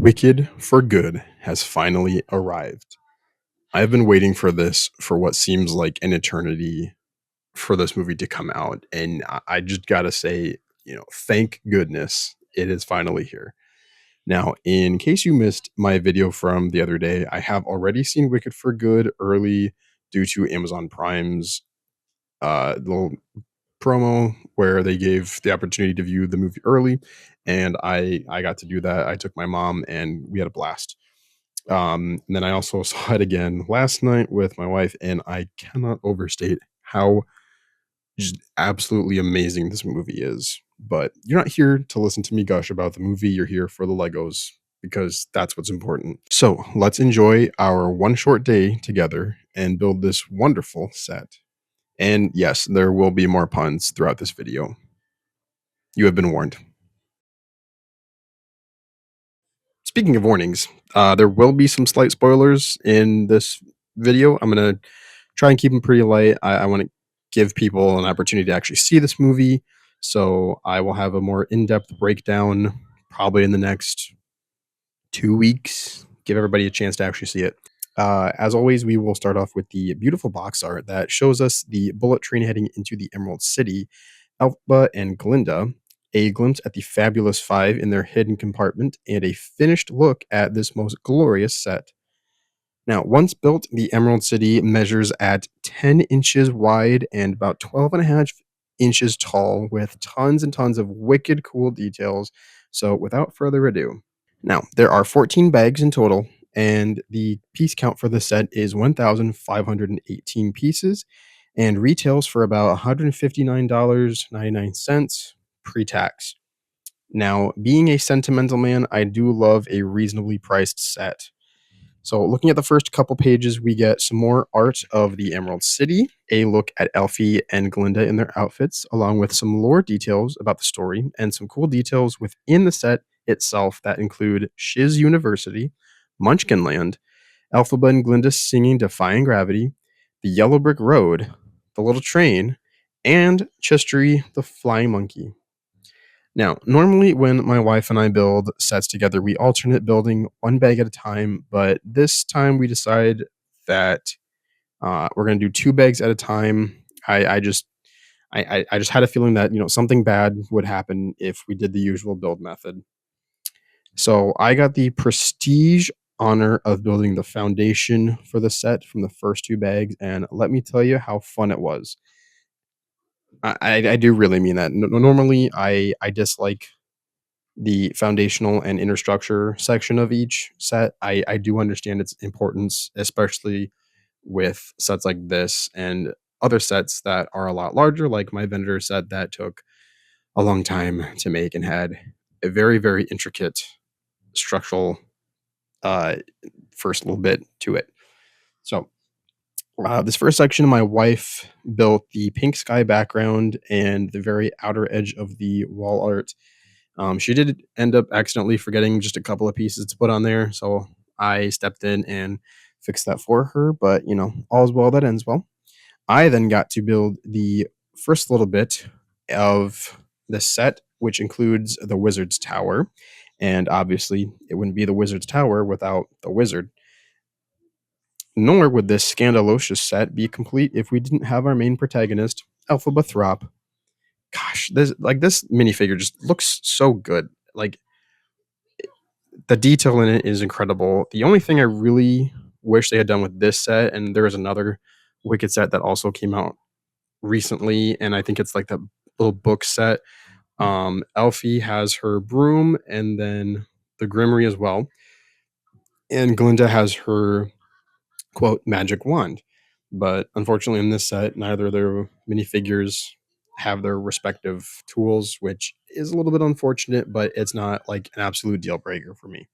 Wicked for Good has finally arrived. I've been waiting for this for what seems like an eternity for this movie to come out. And I just gotta say, thank goodness it is finally here. Now, in case you missed my video from the other day, I have already seen Wicked for Good early due to Amazon Prime's little promo where they gave the opportunity to view the movie early, and I got to do that. I took my mom and we had a blast. And then I also saw it again last night with my wife, and I cannot overstate how just absolutely amazing this movie is. But you're not here to listen to me gush about the movie, you're here for the Legos because that's what's important. So let's enjoy our one short day together and build this wonderful set. And yes, there will be more puns throughout this video. You have been warned. Speaking of warnings, there will be some slight spoilers in this video. I'm gonna try and keep them pretty light. I want to give people an opportunity to actually see this movie, so I will have a more in-depth breakdown probably in the next 2 weeks. Give everybody a chance to actually see it. As always, we will start off with the beautiful box art that shows us the bullet train heading into the Emerald City, Alpha and Glinda, a glimpse at the fabulous five in their hidden compartment, and a finished look at this most glorious set. Now, once built, the Emerald City measures at 10 inches wide and about 12 and a half inches tall, with tons and tons of wicked cool details. So, without further ado, now there are 14 bags in total, and the piece count for the set is 1,518 pieces and retails for about $159.99 pre tax. Now, being a sentimental man, I do love a reasonably priced set. So, looking at the first couple pages, we get some more art of the Emerald City, a look at Elfie and Glinda in their outfits, along with some lore details about the story and some cool details within the set itself that include Shiz University, Munchkinland, Elphaba and Glinda singing Defying Gravity, the Yellow Brick Road, the Little Train, and Chistry the Flying Monkey. Now, normally when my wife and I build sets together, we alternate building one bag at a time, but this time we decide that we're going to do two bags at a time. I just had a feeling that something bad would happen if we did the usual build method. So I got the prestige honor of building the foundation for the set from the first two bags, and let me tell you how fun it was. I do really mean that. Normally, I dislike the foundational and inner structure section of each set. I do understand its importance, especially with sets like this and other sets that are a lot larger, like my vendor set that took a long time to make and had a very, very intricate structural uh, first little bit to it. So, this first section, my wife built the pink sky background and the very outer edge of the wall art. She did end up accidentally forgetting just a couple of pieces to put on there, so I stepped in and fixed that for her. But all's well that ends well. I then got to build the first little bit of the set, which includes the Wizard's Tower, and obviously it wouldn't be the Wizard's Tower without the wizard. Nor would this scandalocious set be complete if we didn't have our main protagonist, Elphaba Throp. Gosh, this minifigure just looks so good. Like, the detail in it is incredible. The only thing I really wish they had done with this set, and there is another Wicked set that also came out recently, and I think it's like that little book set. Elfie has her broom and then the Grimmery as well, and Glinda has her quote magic wand. But unfortunately, in this set, neither of their minifigures have their respective tools, which is a little bit unfortunate, but it's not like an absolute deal breaker for me.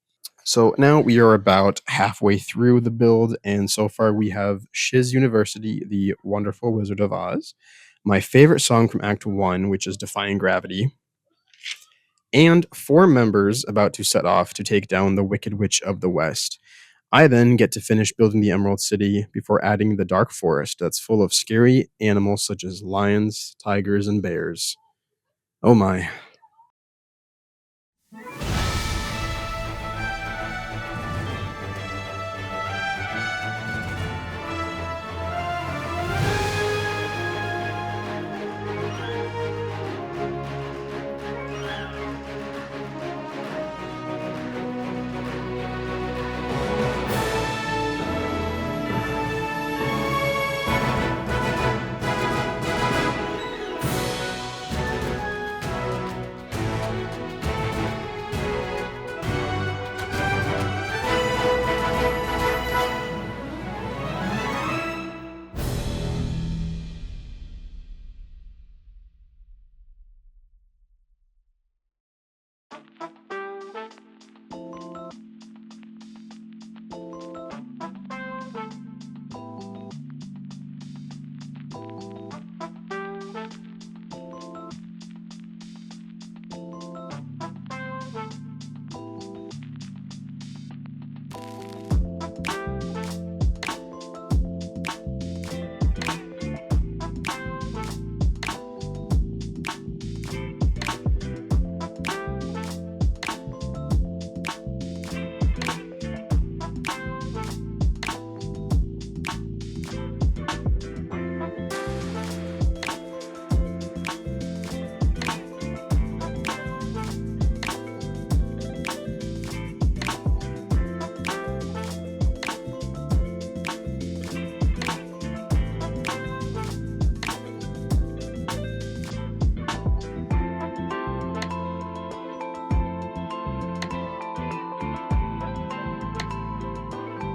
So now we are about halfway through the build, and so far we have Shiz University, the Wonderful Wizard of Oz, my favorite song from Act 1, which is Defying Gravity, and four members about to set off to take down the Wicked Witch of the West. I then get to finish building the Emerald City before adding the Dark Forest that's full of scary animals such as lions, tigers, and bears. Oh my.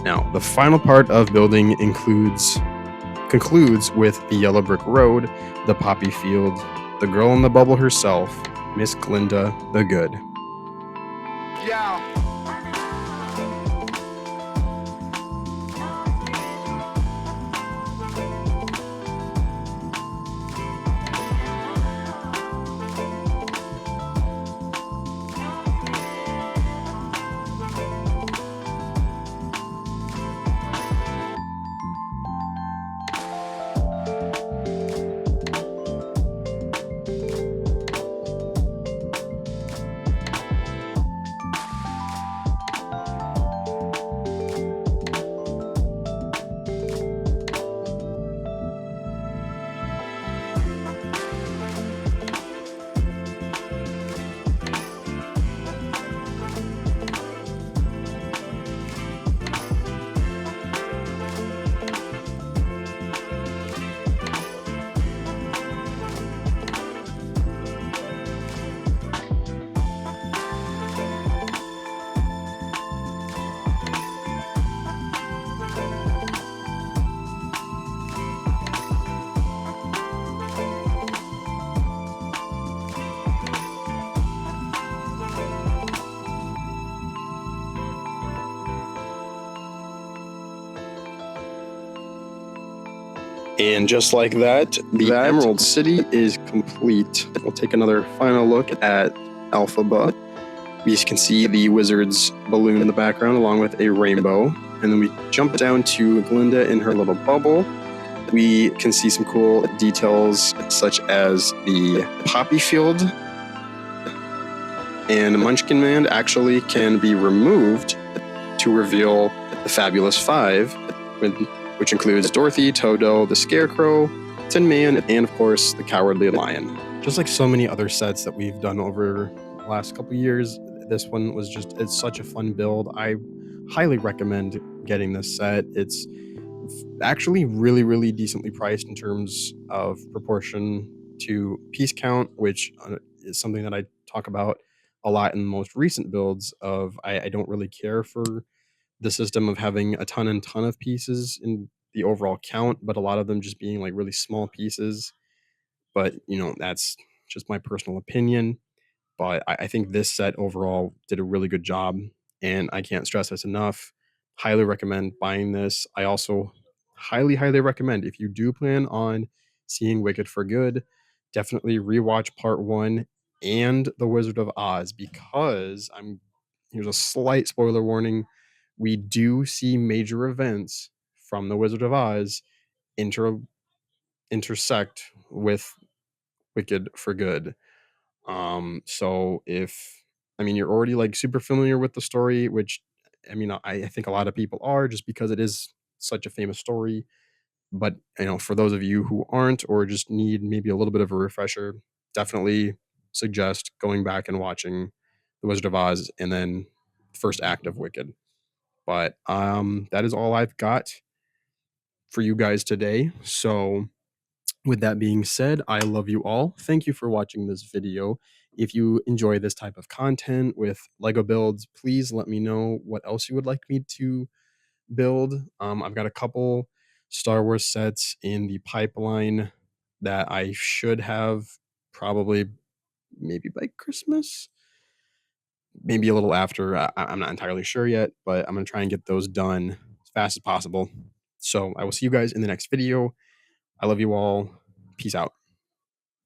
Now, the final part of building concludes with the yellow brick road, the poppy field, the girl in the bubble herself, Miss Glinda the Good. Yeah. And just like that, the Emerald City is complete. We'll take another final look at Alphaba. We can see the wizard's balloon in the background along with a rainbow. And then we jump down to Glinda in her little bubble. We can see some cool details such as the poppy field. And Munchkin Man actually can be removed to reveal the Fabulous Five, which includes Dorothy, Toto, the Scarecrow, Tin Man, and of course the Cowardly Lion. Just like so many other sets that we've done over the last couple years, this one was it's such a fun build. I highly recommend getting this set. It's actually really, really decently priced in terms of proportion to piece count, which is something that I talk about a lot in the most recent builds of I don't really care for the system of having a ton and ton of pieces in the overall count, but a lot of them just being like really small pieces. But that's just my personal opinion. But I think this set overall did a really good job, and I can't stress this enough. Highly recommend buying this. I also highly, highly recommend if you do plan on seeing Wicked for Good, definitely rewatch part one and The Wizard of Oz because here's a slight spoiler warning. We do see major events from The Wizard of Oz intersect with Wicked for Good. So if you're already like super familiar with the story, which I think a lot of people are just because it is such a famous story. But for those of you who aren't or just need maybe a little bit of a refresher, definitely suggest going back and watching The Wizard of Oz and then first act of Wicked. But that is all I've got for you guys today. So with that being said, I love you all. Thank you for watching this video. If you enjoy this type of content with Lego builds, please let me know what else you would like me to build. I've got a couple Star Wars sets in the pipeline that I should have probably maybe by Christmas, maybe a little after. I'm not entirely sure yet, but I'm going to try and get those done as fast as possible. So I will see you guys in the next video. I love you all. Peace out.